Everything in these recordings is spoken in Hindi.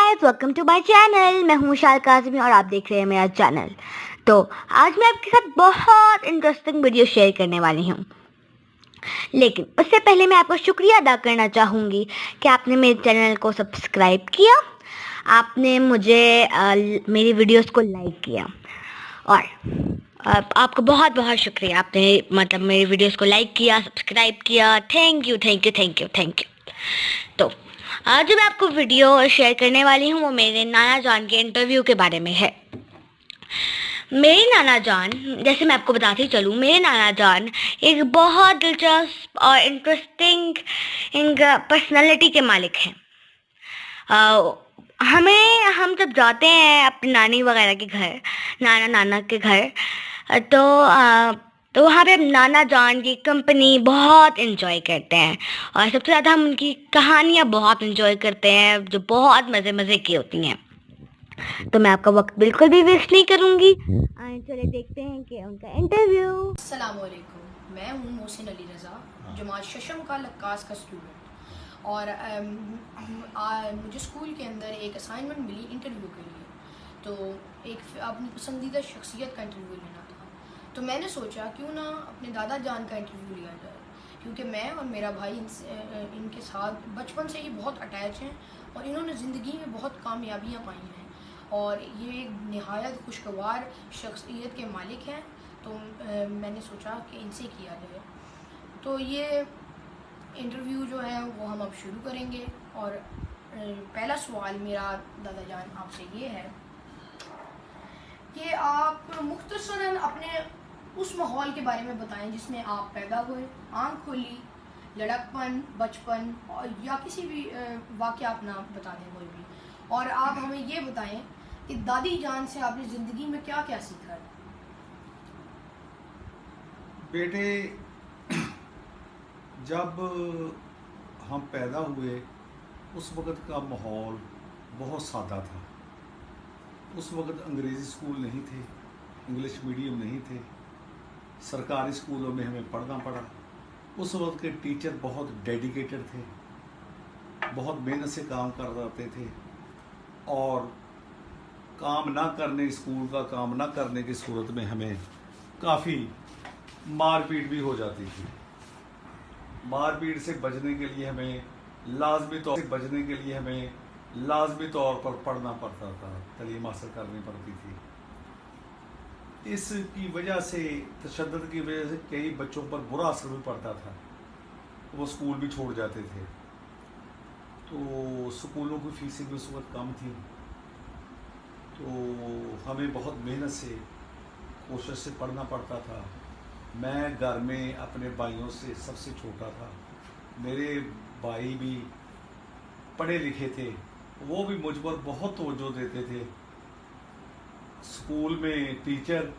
Guys, welcome to my channel. मैं हूं शाल काज़मी और आप देख रहे हैं मेरा चैनल। तो आज मैं आपके साथ बहुत इंटरेस्टिंग वीडियो शेयर करने वाली हूं, लेकिन उससे पहले मैं आपका शुक्रिया अदा करना चाहूँगी कि आपने मेरे चैनल को सब्सक्राइब किया, आपने मुझे मेरी वीडियोस को लाइक किया और आपका बहुत बहुत शुक्रिया। आपने मेरी वीडियोस को लाइक किया, सब्सक्राइब किया। Thank you thank you thank you thank you. तो आज जो मैं आपको वीडियो शेयर करने वाली हूँ वो मेरे नाना जान के इंटरव्यू के बारे में है। मेरे नाना जान, जैसे मैं आपको बताती चलूँ, मेरे नाना जान एक बहुत दिलचस्प और इंटरेस्टिंग पर्सनालिटी के मालिक हैं। हम जब जाते हैं अपनी नानी वगैरह के घर, नाना नाना के घर, तो वहाँ पे हम नाना जान की कंपनी बहुत इन्जॉय करते हैं और सबसे ज़्यादा हम उनकी कहानियाँ बहुत इन्जॉय करते हैं जो बहुत मज़े मज़े की होती हैं। तो मैं आपका वक्त बिल्कुल भी वेस्ट नहीं करूँगी। चलिए देखते हैं कि उनका इंटरव्यू। अस्सलाम वालेकुम, मैं हूँ मोहसिन अली रज़ा, जमात शशम का लक्कास का स्टूडेंट। और मुझे स्कूल के अंदर एक असाइनमेंट मिली इंटरव्यू के लिए, तो एक अपनी पसंदीदा शख्सियत का इंटरव्यू लेना था। तो मैंने सोचा क्यों ना अपने दादा जान का इंटरव्यू लिया जाए, क्योंकि मैं और मेरा भाई इनके साथ बचपन से ही बहुत अटैच हैं और इन्होंने ज़िंदगी में बहुत कामयाबियाँ पाई हैं और ये एक नहायत खुशगवार शख्सियत के मालिक हैं। तो मैंने सोचा कि इनसे किया जाए। तो ये इंटरव्यू जो है वो हम अब शुरू करेंगे और पहला सवाल मेरा दादा जान आपसे ये है कि आप मुख्तसरन अपने उस माहौल के बारे में बताएं जिसमें आप पैदा हुए, आँख खोली, लड़कपन, बचपन और या किसी भी वाक़या अपना बता दें कोई भी। और आप हमें ये बताएं कि दादी जान से आपने ज़िंदगी में क्या क्या सीखा है। बेटे, जब हम पैदा हुए उस वक़्त का माहौल बहुत सादा था। उस वक़्त अंग्रेज़ी स्कूल नहीं थे, इंग्लिश मीडियम नहीं थे, सरकारी स्कूलों में हमें पढ़ना पड़ा। उस वक़्त के टीचर बहुत डेडिकेटेड थे, बहुत मेहनत से काम कर रहे थे और काम ना करने, स्कूल का काम ना करने की सूरत में हमें काफ़ी मारपीट भी हो जाती थी। मारपीट से बचने के लिए हमें लाजमी तौर पर पढ़ना पड़ता था, तालीम हासिल करनी पड़ती थी। इसकी वजह से, तशद्दुद की वजह से कई बच्चों पर बुरा असर भी पड़ता था, वो स्कूल भी छोड़ जाते थे। तो स्कूलों की फीसें भी उस वक्त कम थी, तो हमें बहुत मेहनत से, कोशिश से पढ़ना पड़ता था। मैं घर में अपने भाइयों से सबसे छोटा था। मेरे भाई भी पढ़े लिखे थे, वो भी मुझ पर बहुत तवज्जो देते थे। स्कूल में टीचर,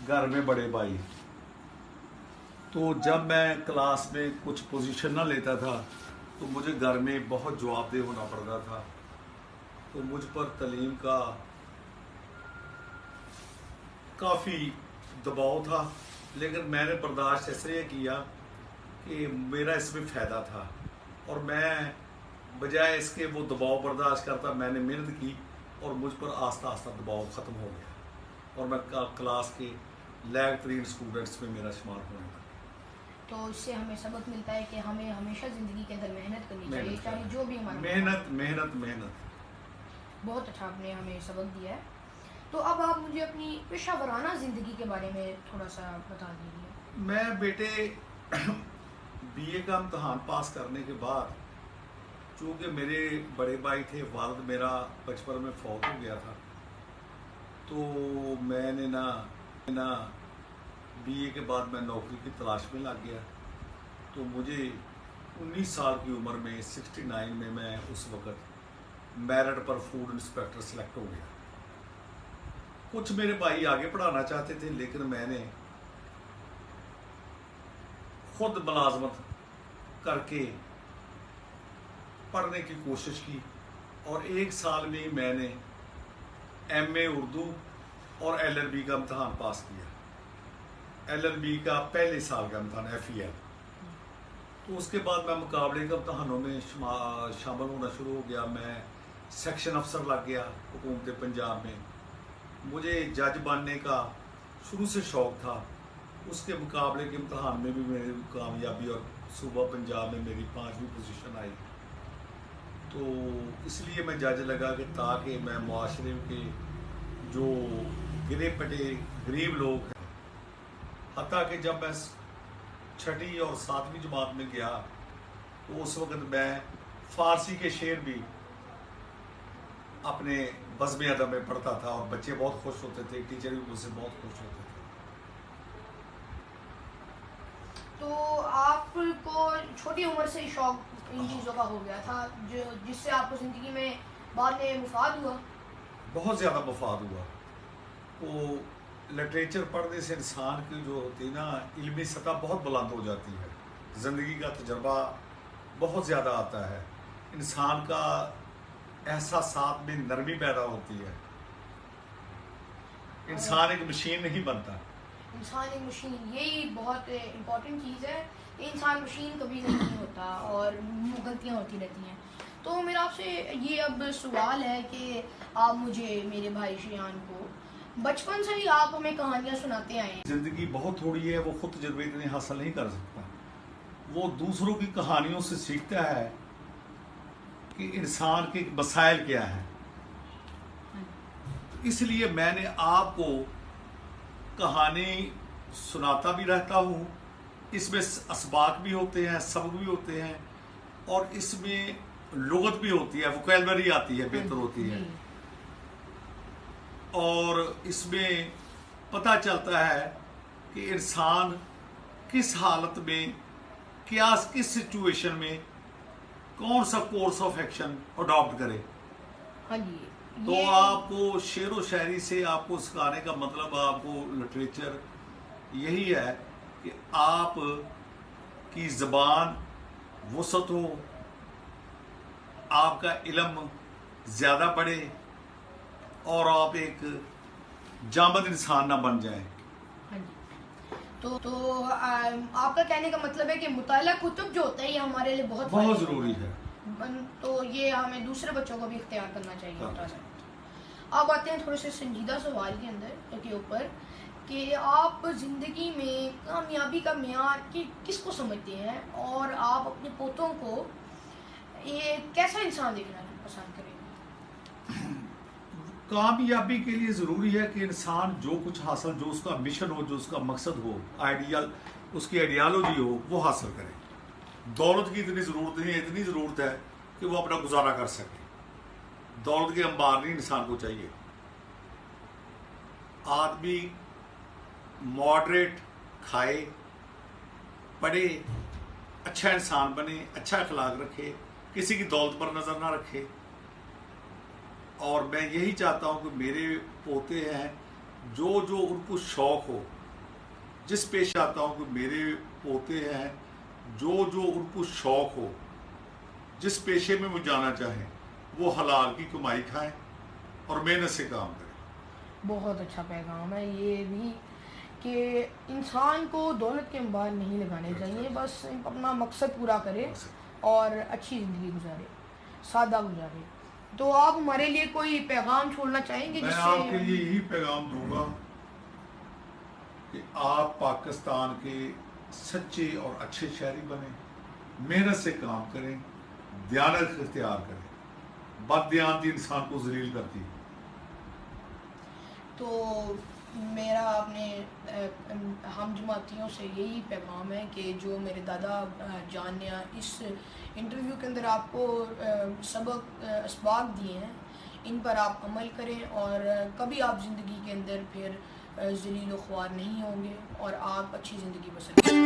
घर में बड़े भाई। तो जब मैं क्लास में कुछ पोजीशन ना लेता था तो मुझे घर में बहुत जवाबदेह होना पड़ता था। तो मुझ पर तालीम का काफ़ी दबाव था, लेकिन मैंने बर्दाश्त इसलिए किया कि मेरा इसमें फ़ायदा था और मैं बजाय इसके वो दबाव बर्दाश्त करता, मैंने मेहनत की और मुझ पर आस्ता आस्ता दबाव ख़त्म हो गया और मैं क्लास के लायक तरीन स्टूडेंट्स में मेरा शुमार होने लगा। तो इससे हमें सबक मिलता है कि हमें हमेशा ज़िंदगी के अंदर मेहनत करनी चाहिए, चाहे जो भी हमारा मेहनत मेहनत मेहनत। बहुत अच्छा आपने हमें सबक दिया है। तो अब आप मुझे अपनी पेशा वराना ज़िंदगी के बारे में थोड़ा सा बता दीजिए। मैं बेटे बीए का इम्तहान पास करने के बाद, चूँकि मेरे बड़े भाई थे, वालिद मेरा बचपन में फौत हो गया था, तो मैंने ना बीए के बाद मैं नौकरी की तलाश में लग गया। तो मुझे 19 साल की उम्र में 69 में मैं उस वक़्त मेरिट पर फूड इंस्पेक्टर सेलेक्ट हो गया। कुछ मेरे भाई आगे पढ़ाना चाहते थे, लेकिन मैंने खुद मुलाजमत करके पढ़ने की कोशिश की और 1 साल में ही मैंने एमए उर्दू और एलएलबी का इम्तहान पास किया। एलएलबी का पहले साल का इम्तहान FEL। तो उसके बाद मैं मुकाबले के इम्तहानों में शामिल होना शुरू हो गया। मैं सेक्शन अफसर लग गया हुकूमत पंजाब में। मुझे जज बनने का शुरू से शौक़ था। उसके मुकाबले के इम्तहान में भी मेरी कामयाबी और सूबा पंजाब में मेरी 5वीं पोजीशन आई। तो इसलिए मैं जज लगा कि ताकि मैं मुआशरे के जो गिरे पटे गरीब लोग हैं, हत्ता कि जब मैं 6ठी और 7वीं जमात में गया तो उस वक़्त मैं फ़ारसी के शेर भी अपने बज़्म अदब में पढ़ता था और बच्चे बहुत खुश होते थे, टीचर भी मुझसे बहुत खुश होते थे। तो आपको छोटी उम्र से ही शौक इन चीज़ों का हो गया था जो जिससे आपको ज़िंदगी में बाद में मुफाद हुआ? बहुत ज़्यादा मुफाद हुआ। वो लिटरेचर पढ़ने से इंसान की जो होती है ना इल्मी सतह बहुत बुलंद हो जाती है, ज़िंदगी का तजर्बा बहुत ज़्यादा आता है, इंसान का एहसासात में नरमी पैदा होती है। इंसान एक मशीन नहीं बनता। इंसान एक मशीन, यही बहुत इम्पोर्टेंट चीज़ है। इंसान मशीन कभी नहीं होता और गलतियाँ होती रहती हैं। तो मेरा आपसे ये अब सवाल है कि आप मुझे, मेरे भाई शियान को, बचपन से ही आप हमें कहानियाँ सुनाते आए हैं। ज़िंदगी बहुत थोड़ी है, वो खुद तजुर्बे इतने हासिल नहीं कर सकता। वो दूसरों की कहानियों से सीखता है कि इंसान के मसाइल क्या हैं। इसलिए मैंने आपको कहानी सुनाता भी रहता हूँ। इसमें असबाक भी होते हैं, सबक भी होते हैं और इसमें लुगत भी होती है, वोकैबुलरी आती है, बेहतर होती है। और इसमें पता चलता है कि इंसान किस हालत में, क्या, किस सिचुएशन में कौन सा कोर्स ऑफ एक्शन अडॉप्ट करे। हाँ जी। तो आपको शेर व शायरी से आपको सिखाने का मतलब, आपको लिटरेचर यही है कि आप की ज़बान वसत हो, आपका इल्म ज़्यादा बढ़े और आप एक जामद इंसान ना बन जाए। हाँ जी। तो आपका कहने का मतलब है कि मुताला कुतुब जो होता है ये हमारे लिए बहुत ज़रूरी है। तो ये हमें दूसरे बच्चों को भी इख्तियार करना चाहिए। अब आते हैं थोड़े से संजीदा सवाल के अंदर के ऊपर कि आप ज़िंदगी में कामयाबी का मेयार किसको समझते हैं और आप अपने पोतों को ये कैसा इंसान देखना पसंद करेंगे? कामयाबी के लिए ज़रूरी है कि इंसान जो कुछ हासिल, जो उसका मिशन हो, जो उसका मकसद हो, आइडियल, उसकी आइडियालॉजी हो, वो हासिल करे। दौलत की इतनी ज़रूरत नहीं है, इतनी ज़रूरत है कि वो अपना गुजारा कर सके। दौलत के अंबार नहीं इंसान को चाहिए। आदमी मॉडरेट खाए, पढ़े, अच्छा इंसान बने, अच्छा अखलाक रखे, किसी की दौलत पर नज़र ना रखे। और मैं यही चाहता हूँ कि मेरे पोते हैं, जो जो उनको शौक़ हो, जिस पेश आता हूँ कि मेरे पोते हैं, जो जो उनको शौक़ हो, जिस पेशे में वो जाना चाहें, वो हलाल की कमाई खाएं और मेहनत से काम करें। बहुत अच्छा पैगाम है ये भी कि इंसान को दौलत के अंबार नहीं लगाने चाहिए, बस अपना मकसद पूरा करे और अच्छी ज़िंदगी गुजारे, सादा गुजारे। तो आप हमारे लिए कोई पैगाम छोड़ना चाहेंगे? मैं आपके लिए यही पैगाम दूंगा कि आप पाकिस्तान के सच्चे और अच्छे शहरी बने, मेहनत से काम करें, दयानत इख्तियार करें। बददियानती इंसान को ज़लील करती है। तो मेरा अपने हम जमातियों से यही पैगाम है कि जो मेरे दादा जान ने इस इंटरव्यू के अंदर आपको सबक असबाक दिए हैं, इन पर आप अमल करें और कभी आप ज़िंदगी के अंदर फिर ज़लील व ख्वार नहीं होंगे और आप अच्छी ज़िंदगी बसर करें।